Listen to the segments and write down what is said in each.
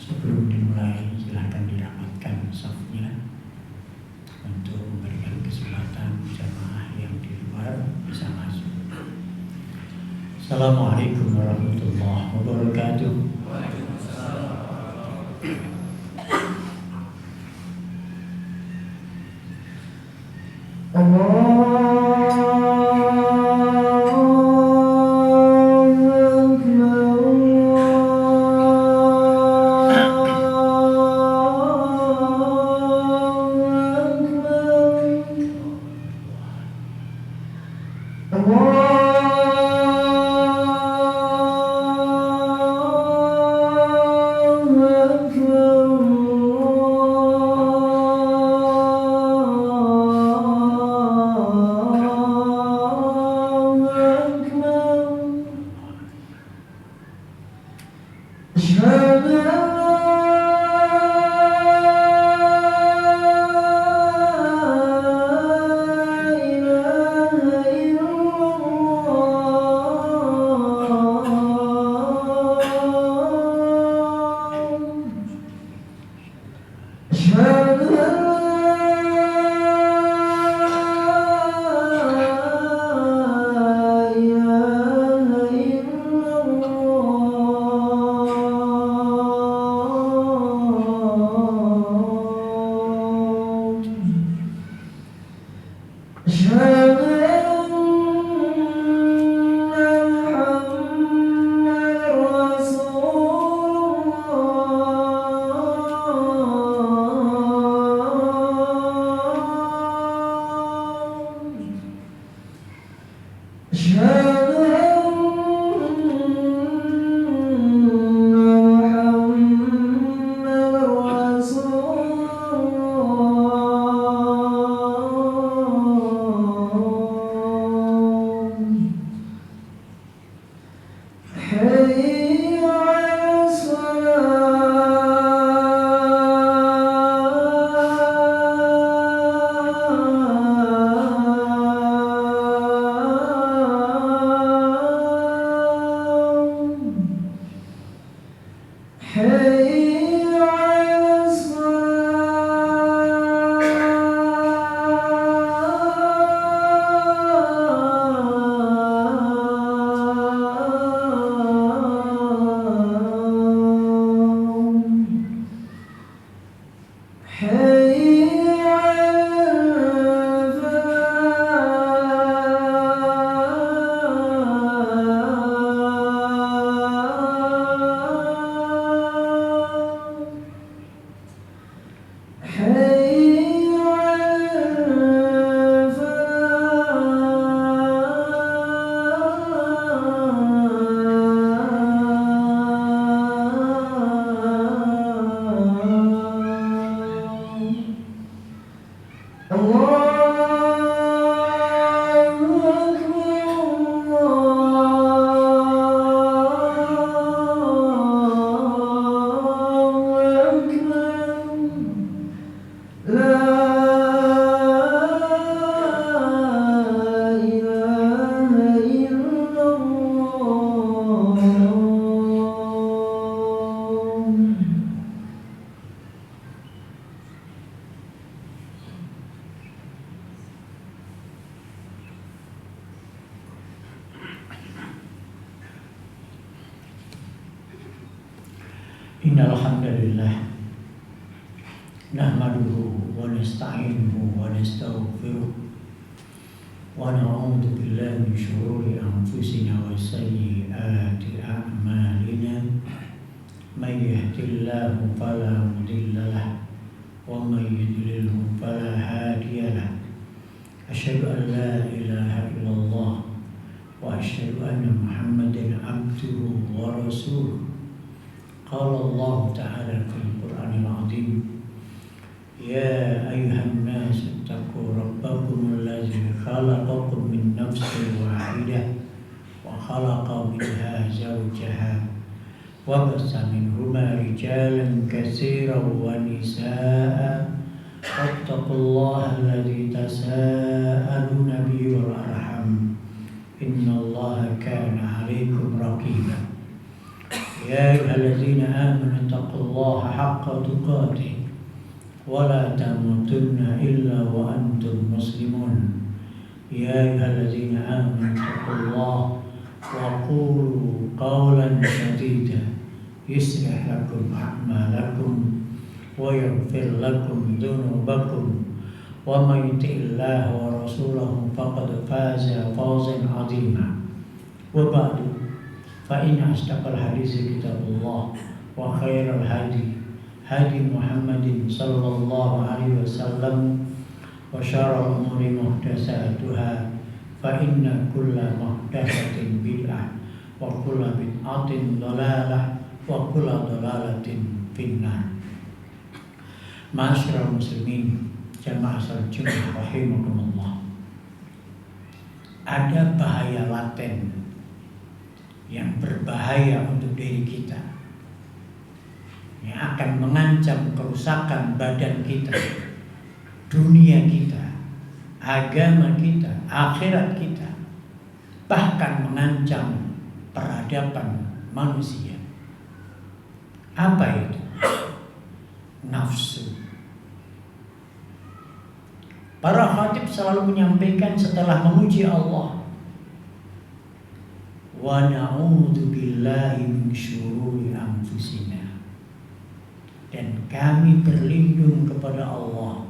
Sebelum dimulai, silahkan dirapatkan safnya untuk memberikan kesempatan jamaah yang di luar bisa masuk. Assalamualaikum warahmatullahi wabarakatuh. Innal hamdalillah nahmaduhu wa nasta'inuhu wa nastaghfiruh wa na'udzu billahi min shururi anfusina wa sayyiati a'malina may yahdihillahu fala mudilla lahu wa may yudlilhu fala hadiya lahu asyhadu an la ilaha illallah wa asyhadu anna Muhammadan abduhu wa rasuluh. Qala Allah Ta'ala fil Qur'anil Azim, Ya ayuhan nas ittaqu rabbakum alladzi khalaqakum min nafsin wahidah wa khalaqa minha zawjaha wa bassa minhuma rijalan katsiran wa nisaa'a wattaqullaha alladzi tasaaluna bihi wal arham innallaha kana 'alaikum raqiba. يا أيها الذين آمنوا اتقوا الله حق تقاته ولا تموتن إلا وأنتم مسلمون يا أيها الذين آمنوا اتقوا الله وقولوا قولا سديدا يصلح لكم أعمالكم ويغفر لكم ذنوبكم ومن يطع الله ورسوله فقد فاز فوزا عظيما وبعد فإن أصدق الحديث كتاب الله وخير الهدي هدي محمد صلى الله عليه وسلم وشر الأمور محدثاتها فإن كل محدثة بدعة وكل بدعة ضلالة وكل ضلالة في النار. Ma'asyiral muslimin jamaah salat Jumat rahimakumullah. Ada bahaya laten yang berbahaya untuk diri kita, yang akan mengancam kerusakan badan kita, dunia kita, agama kita, akhirat kita, bahkan mengancam peradaban manusia. Apa itu? Nafsu. Para khatib selalu menyampaikan setelah memuji Allah, wa na'udzu billahi min syururi anfusina, dan kami berlindung kepada Allah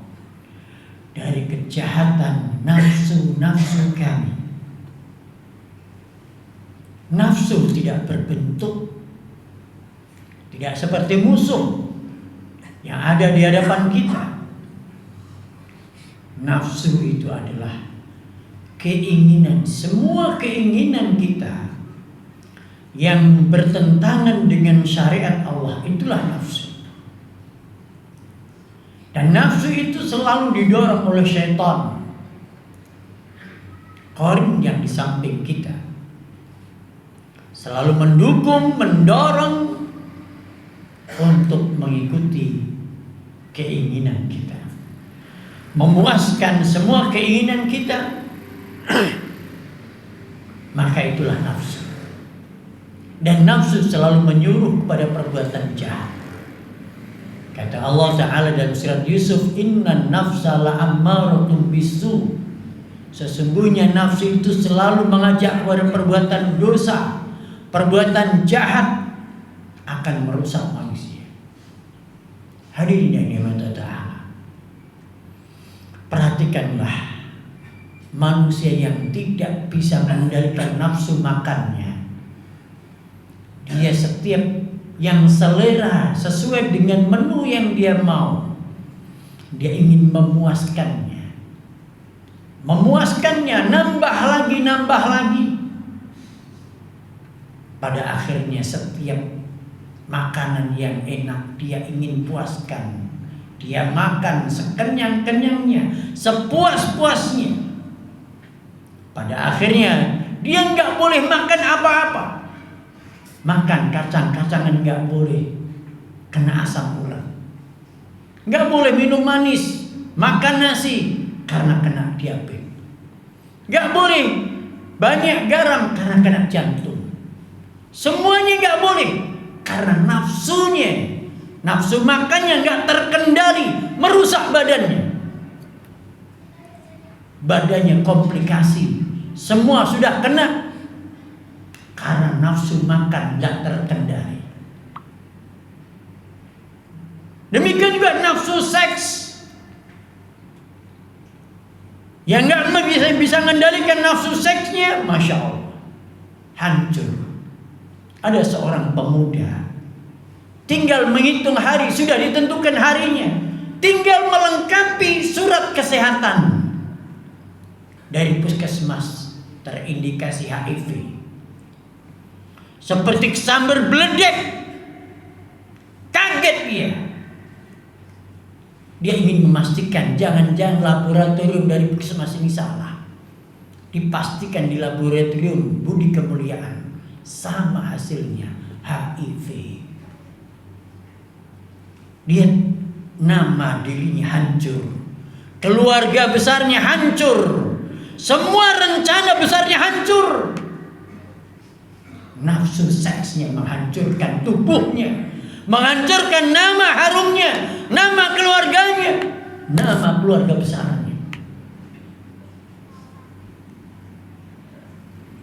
dari kejahatan nafsu-nafsu kami. Nafsu tidak berbentuk, tidak seperti musuh yang ada di hadapan kita. Nafsu itu adalah keinginan, semua keinginan kita yang bertentangan dengan syariat Allah, itulah nafsu. Dan nafsu itu selalu didorong oleh syaitan, qarin yang di samping kita, selalu mendukung, mendorong untuk mengikuti keinginan kita, memuaskan semua keinginan kita. Maka itulah nafsu. Dan nafsu selalu menyuruh kepada perbuatan jahat. Kata Allah Ta'ala dalam surat Yusuf, inna nafsa la'ammaratun bisu, sesungguhnya nafsu itu selalu mengajak kepada perbuatan dosa, perbuatan jahat, akan merusak manusia. Hadirin yang dirahmati Allah, perhatikanlah manusia yang tidak bisa mengendalikan nafsu makannya. Dia setiap yang selera sesuai dengan menu yang dia mau, dia ingin memuaskannya, nambah lagi. Pada akhirnya setiap makanan yang enak dia ingin puaskan. Dia makan sekenyang-kenyangnya, sepuas-puasnya. Pada akhirnya dia nggak boleh makan apa-apa. Makan kacang-kacangan nggak boleh, kena asam urat. Nggak boleh minum manis, makan nasi karena kena diabetes. Nggak boleh banyak garam karena kena jantung. Semuanya nggak boleh karena nafsunya, nafsu makannya nggak terkendali, merusak badannya. Badannya komplikasi, semua sudah kena karena nafsu makan nggak terkendali. Demikian juga nafsu seks, yang nggak bisa mengendalikan nafsu seksnya, masya Allah, hancur. Ada seorang pemuda, tinggal menghitung hari, sudah ditentukan harinya, tinggal melengkapi surat kesehatan dari puskesmas terindikasi HIV. Seperti sambar beledek, kaget dia. Dia ingin memastikan jangan-jangan laboratorium dari puskesmas ini salah. Dipastikan di laboratorium Budi Kemuliaan sama hasilnya HIV. Dia nama dirinya hancur, keluarga besarnya hancur, semua rencana besarnya hancur. Nafsu seksnya menghancurkan tubuhnya, menghancurkan nama harumnya, nama keluarganya, nama keluarga besarnya.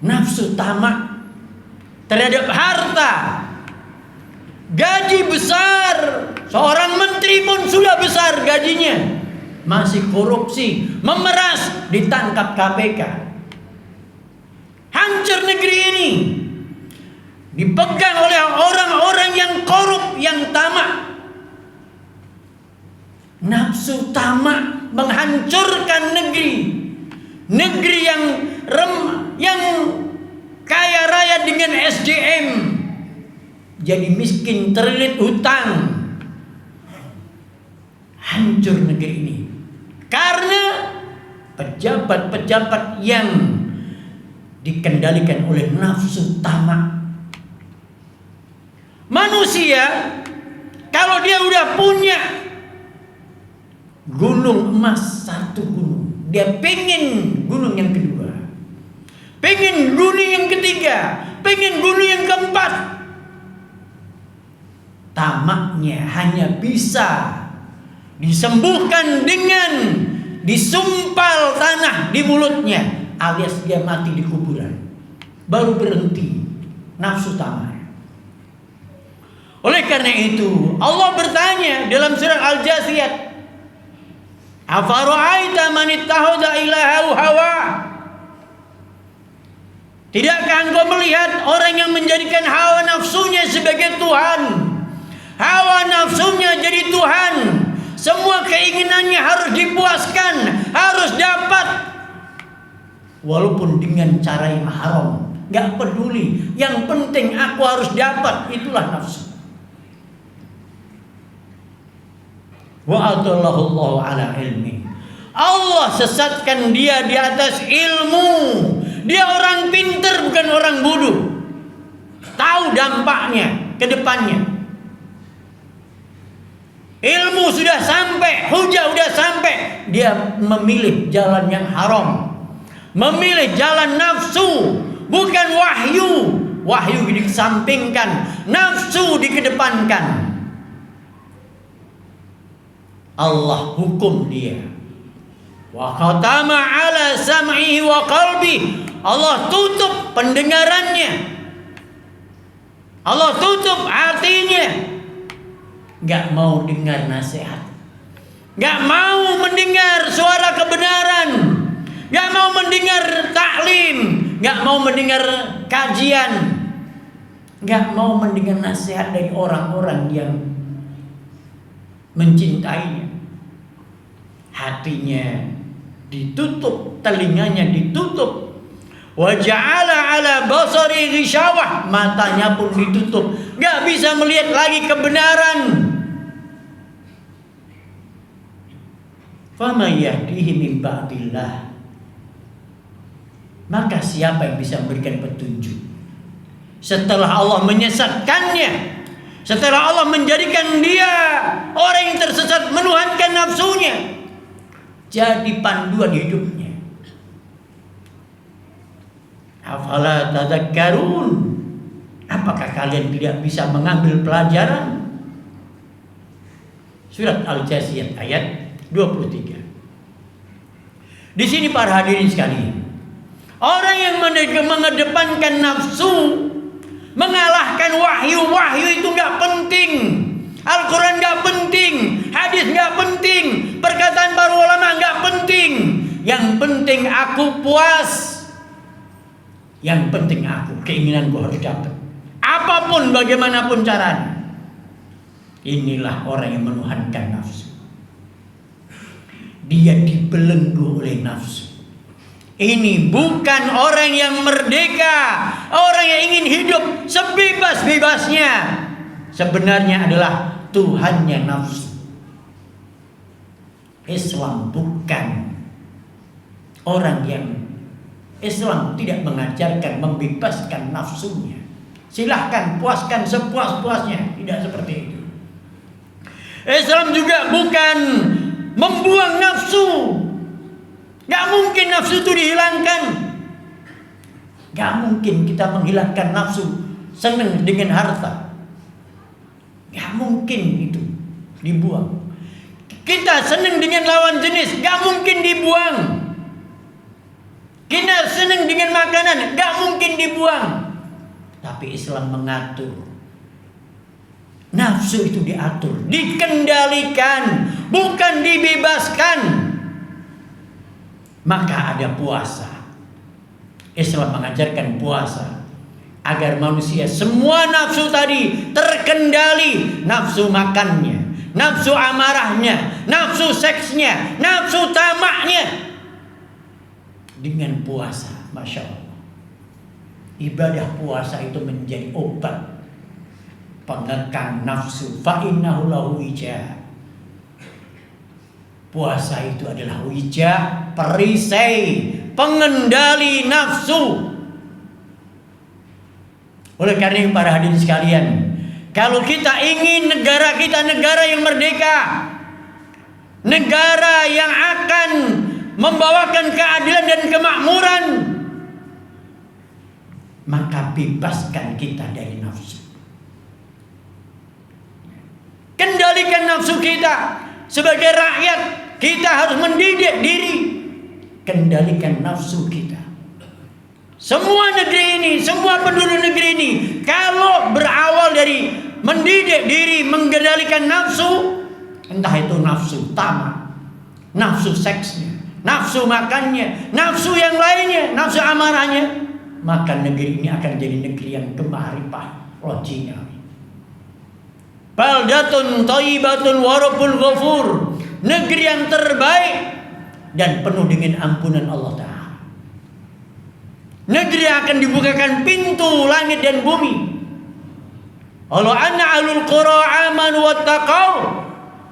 Nafsu tamak terhadap harta, gaji besar, seorang menteri pun sudah besar gajinya, masih korupsi, memeras, ditangkap KPK. Hancur negeri ini dipegang oleh orang-orang yang korup, yang tamak. Nafsu tamak menghancurkan negeri. Negeri yang kaya raya dengan SDM jadi miskin, terlilit hutang. Hancur negeri ini karena pejabat-pejabat yang dikendalikan oleh nafsu tamak. Manusia kalau dia udah punya gunung emas satu gunung, dia pengen gunung yang kedua, pengen gunung yang ketiga, pengen gunung yang keempat. Tamaknya hanya bisa disembuhkan dengan disumpal tanah di mulutnya, alias dia mati di kuburan, baru berhenti nafsu tamak. Oleh karena itu Allah bertanya dalam surah Al-Jasiyat, afara'aita man ittakhadha ilahahu hawa? Tidakkah engkau melihat orang yang menjadikan hawa nafsunya sebagai Tuhan? Hawa nafsunya jadi Tuhan. Semua keinginannya harus dipuaskan, harus dapat, walaupun dengan cara yang haram. Gak peduli, yang penting aku harus dapat. Itulah nafsu. Wa adallahu Allahu ala ilmi. Allah sesatkan dia di atas ilmu. Dia orang pintar, bukan orang bodoh. Tahu dampaknya ke depannya. Ilmu sudah sampai, hujah sudah sampai, dia memilih jalan yang haram, memilih jalan nafsu, bukan wahyu. Wahyu dikesampingkan, nafsu dikedepankan. Allah hukum dia. Wa khatama ala sam'ihi wa qalbi. Allah tutup pendengarannya, Allah tutup hatinya. Gak mau dengar nasihat, gak mau mendengar suara kebenaran, gak mau mendengar taklim, gak mau mendengar kajian, gak mau mendengar nasihat dari orang-orang yang mencintainya. Hatinya ditutup, telinganya ditutup. Wa ja'ala ala basari ghishawah, matanya pun ditutup, gak bisa melihat lagi kebenaran. Faman yahdihi min ba'dillah, maka siapa yang bisa memberikan petunjuk setelah Allah menyesatkannya, setelah Allah menjadikan dia orang yang tersesat, menuhankan nafsunya jadi panduan hidupnya. Afala tadakkarun, apakah kalian tidak bisa mengambil pelajaran? Surat Al-Jasiyat ayat 23. Di sini para hadirin sekalian, orang yang mengedepankan nafsu, mengalahkan wahyu. Wahyu itu gak penting, Al-Quran gak penting, hadis gak penting, perkataan para ulama gak penting. Yang penting aku puas, yang penting aku, keinginanku harus dapat, apapun bagaimanapun caranya. Inilah orang yang menuhankan nafsu. Dia dibelenggu oleh nafsu. Ini bukan orang yang merdeka, orang yang ingin hidup sebebas-bebasnya. Sebenarnya adalah Tuhannya nafsu. Islam bukan orang yang, Islam tidak mengajarkan membebaskan nafsunya. Silahkan puaskan sepuas-puasnya, tidak seperti itu. Islam juga bukan membuang nafsu. Gak mungkin nafsu itu dihilangkan. Gak mungkin kita menghilangkan nafsu senang dengan harta. Gak mungkin itu dibuang. Kita senang dengan lawan jenis, gak mungkin dibuang. Kita senang dengan makanan, gak mungkin dibuang. Tapi Islam mengatur. Nafsu itu diatur, dikendalikan, bukan dibebaskan. Maka ada puasa. Islam mengajarkan puasa agar manusia semua nafsu tadi terkendali, nafsu makannya, nafsu amarahnya, nafsu seksnya, nafsu tamaknya. Dengan puasa, Masya Allah, ibadah puasa itu menjadi obat pengekang nafsu. Fa'innahu lahu wija. Puasa itu adalah wija, perisai, pengendali nafsu. Oleh karena itu para hadirin sekalian, kalau kita ingin negara kita negara yang merdeka, negara yang akan membawakan keadilan dan kemakmuran, maka bebaskan kita dari nafsu. Kendalikan nafsu kita. Sebagai rakyat, kita harus mendidik diri. Kendalikan nafsu kita. Semua negeri ini, semua penduduk negeri ini, kalau berawal dari mendidik diri, mengendalikan nafsu, entah itu nafsu tamak, nafsu seksnya, nafsu makannya, nafsu yang lainnya, nafsu amarahnya, maka negeri ini akan jadi negeri yang kemarifah rojinya. Baldatun thayyibatun wa rabbul ghafur. Negeri yang terbaik dan penuh dengan ampunan Allah Ta'ala. Negeri yang akan dibukakan pintu langit dan bumi. Allah anna ahlul qura amanu wattaqau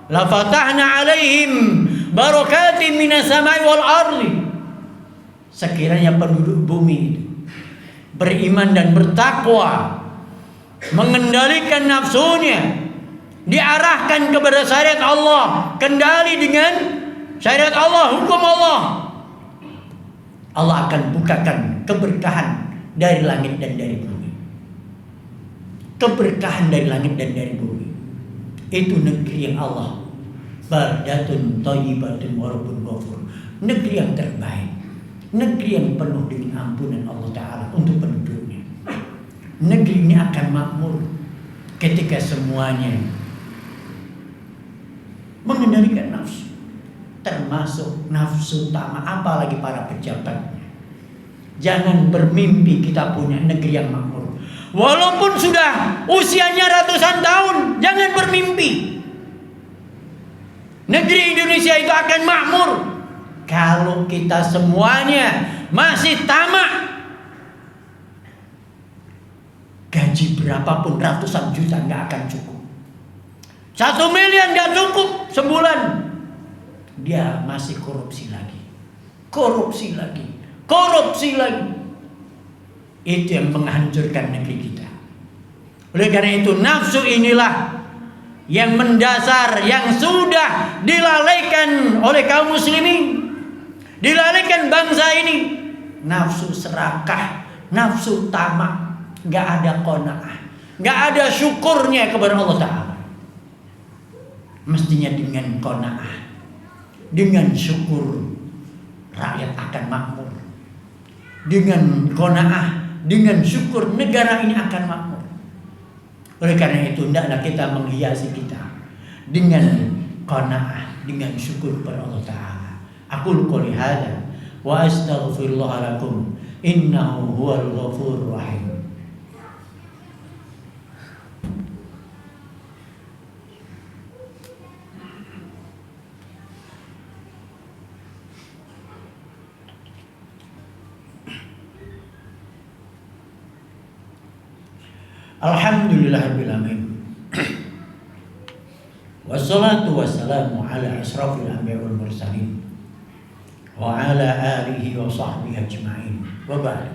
la fatahna alaihim barakatin minas samai wal ardi. Sekiranya penduduk bumi itu beriman dan bertakwa, mengendalikan nafsunya, diarahkan kepada syariat Allah, kendali dengan syariat Allah, hukum Allah, Allah akan bukakan keberkahan dari langit dan dari bumi. Keberkahan dari langit dan dari bumi. Itu negeri yang Allah baldatun thayyibatun wa rabbun ghafur. Negeri yang terbaik, negeri yang penuh dengan ampunan Allah Ta'ala untuk penduduknya. Negeri ini akan makmur ketika semuanya mengendalikan nafsu, termasuk nafsu tamak, apalagi para pejabatnya. Jangan bermimpi kita punya negeri yang makmur. Walaupun sudah usianya ratusan tahun, jangan bermimpi negeri Indonesia itu akan makmur kalau kita semuanya masih tamak. Gaji berapapun ratusan juta nggak akan cukup. 1 miliar nggak cukup sebulan. Dia masih korupsi lagi, korupsi lagi, korupsi lagi. Itu yang menghancurkan negeri kita. Oleh karena itu nafsu inilah yang mendasar, yang sudah dilalaikan oleh kaum muslimin, dilalaikan bangsa ini. Nafsu serakah, nafsu tamak, nggak ada qanaah, nggak ada syukurnya kepada Allah Ta'ala. Mestinya dengan qanaah, dengan syukur, rakyat akan makmur. Dengan qanaah, dengan syukur, negara ini akan makmur. Oleh karena itu hendaklah kita menghiasi kita dengan qanaah, dengan syukur kepada Allah Ta'ala. Aqulu qouli hadza wa astaghfirullah lakum innahu huwal ghafurur rahim. Alhamdulillahirabbil alamin. Wassalatu wassalamu ala asrafil anbiya'i wal mursalin wa ala alihi wa sahbihi ajma'in. Wa ba'd.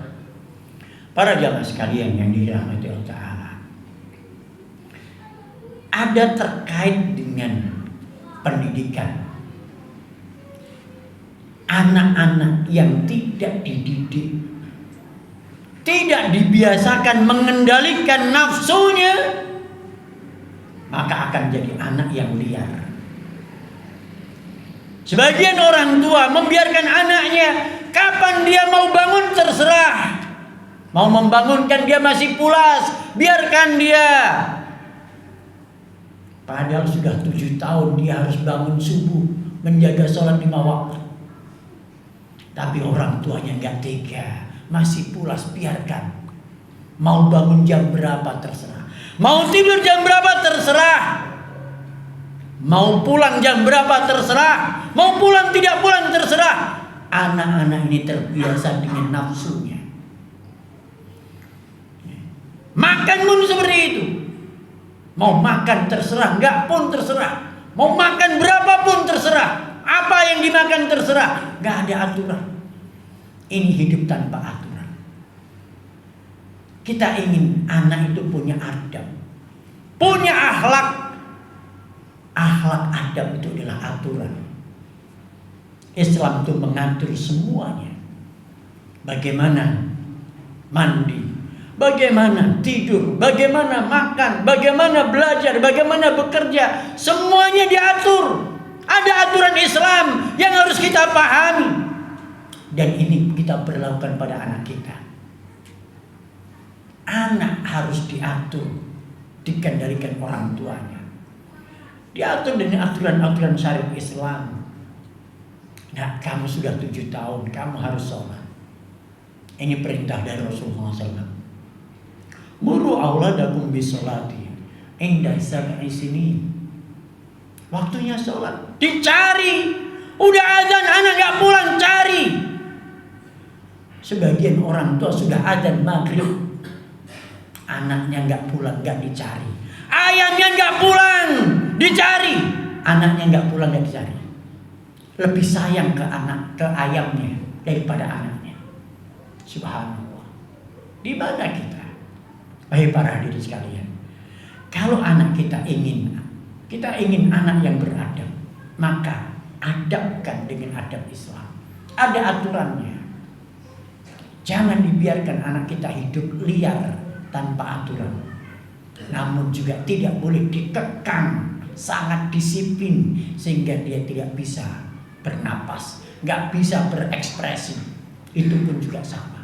Para jamaah sekalian yang dirahmati Allah Ta'ala, ada terkait dengan pendidikan. Anak-anak yang tidak dididik, tidak dibiasakan mengendalikan nafsunya, maka akan jadi anak yang liar. Sebagian orang tua membiarkan anaknya, kapan dia mau bangun terserah. Mau membangunkan dia masih pulas, biarkan dia. Padahal sudah 7 tahun dia harus bangun subuh, menjaga sholat 5 waktu. Tapi orang tuanya nggak tega, masih pulas, biarkan. Mau bangun jam berapa terserah, mau tidur jam berapa terserah, mau pulang jam berapa terserah, mau pulang tidak pulang terserah. Anak-anak ini terbiasa dengan nafsunya. Makan pun seperti itu. Mau makan terserah, enggak pun terserah. Mau makan berapapun terserah. Apa yang dimakan terserah, enggak ada aturan. Ini hidup tanpa aturan. Kita ingin anak itu punya adab, punya akhlak. Akhlak adab itu adalah aturan. Islam itu mengatur semuanya. Bagaimana mandi, bagaimana tidur, bagaimana makan, bagaimana belajar, bagaimana bekerja, semuanya diatur. Ada aturan Islam yang harus kita pahami. Dan ini kita berlakukan pada anak kita. Anak harus diatur, dikendalikan orang tuanya. Diatur dengan aturan-aturan syariat Islam. Nah, kamu sudah 7 tahun, kamu harus sholat. Ini perintah dari Rasulullah SAW. Muru auladakum bisolati inda sab'i sinin. Waktunya sholat, dicari. Udah azan, anak gak pulang, cari. Sebagian orang tua sudah azan maghrib, anaknya gak pulang, gak dicari. Ayamnya gak pulang, dicari. Anaknya gak pulang, gak dicari. Lebih sayang ke ayamnya daripada anaknya. Subhanallah. Di mana kita? Wahai para hadirin sekalian, kalau anak kita ingin anak yang beradab, maka adabkan dengan adab Islam. Ada aturannya. Jangan dibiarkan anak kita hidup liar tanpa aturan. Namun juga tidak boleh dikekang, sangat disiplin sehingga dia tidak bisa bernapas, nggak bisa berekspresi. Itu pun juga sama.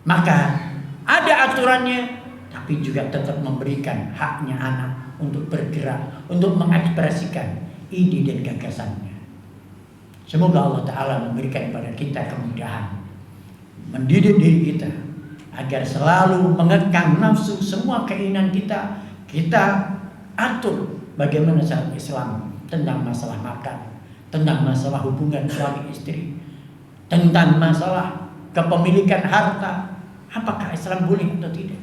Maka ada aturannya, tapi juga tetap memberikan haknya anak untuk bergerak, untuk mengekspresikan ide dan gagasannya. Semoga Allah Ta'ala memberikan kepada kita kemudahan, mendidik diri kita agar selalu mengekang nafsu. Semua keinginan kita atur bagaimana syariat Islam tentang masalah makan, tentang masalah hubungan suami istri, tentang masalah kepemilikan harta. Apakah Islam boleh atau tidak?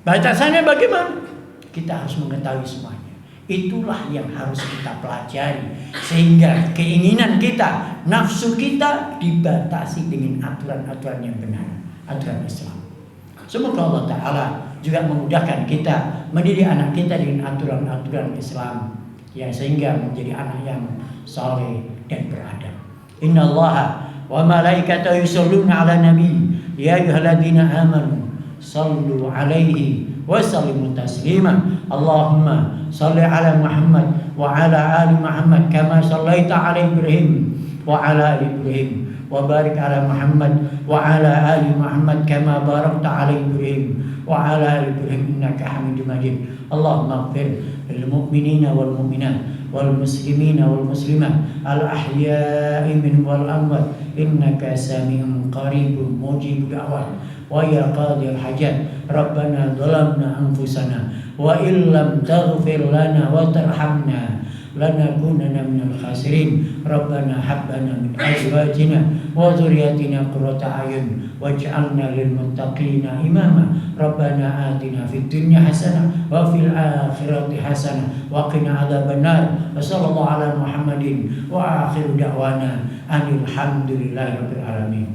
Batasannya bagaimana? Kita harus mengetahui semuanya. Itulah yang harus kita pelajari, sehingga keinginan kita, nafsu kita dibatasi dengan aturan-aturan yang benar, aturan Islam. Semoga Allah Ta'ala juga memudahkan kita mendidik anak kita dengan aturan-aturan Islam, yang sehingga menjadi anak yang saleh dan beradab. Innallaha wa malaikatahu yusholluna 'alan nabi ya ayyuhalladzina amanu sallu 'alaihi wa sallimu taslima. Allahumma salli 'ala Muhammad wa 'ala ali Muhammad kama shallaita 'ala Ibrahim wa 'ala ali Ibrahim wa barik 'ala Muhammad wa 'ala ali Muhammad kama barakta 'ala Ibrahim wa 'ala ali Ibrahim innaka Hamidum Majid. Allahumma ighfir lil mu'minina wal mu'minat wal muslimina wal muslimat al ahya'i minhum wal amwat innaka sami'un qaribun mujibud da'wat wa ya qadhil hajat. Rabbana zalamna anfusana wa illam taghfir lana wa tarhamna lanakunanna minal khasirin. Rabbana hab lana min azwajina wa dhurriyyatina qurrata a'yun waj'alna lil muttaqina imama. Rabbana atina fid dunya hasanah wa fil akhirati hasanah wa qina adzabannar. Wa sallallahu ala Muhammadin wa akhiru da'wana alhamdulillahi rabbil alamin.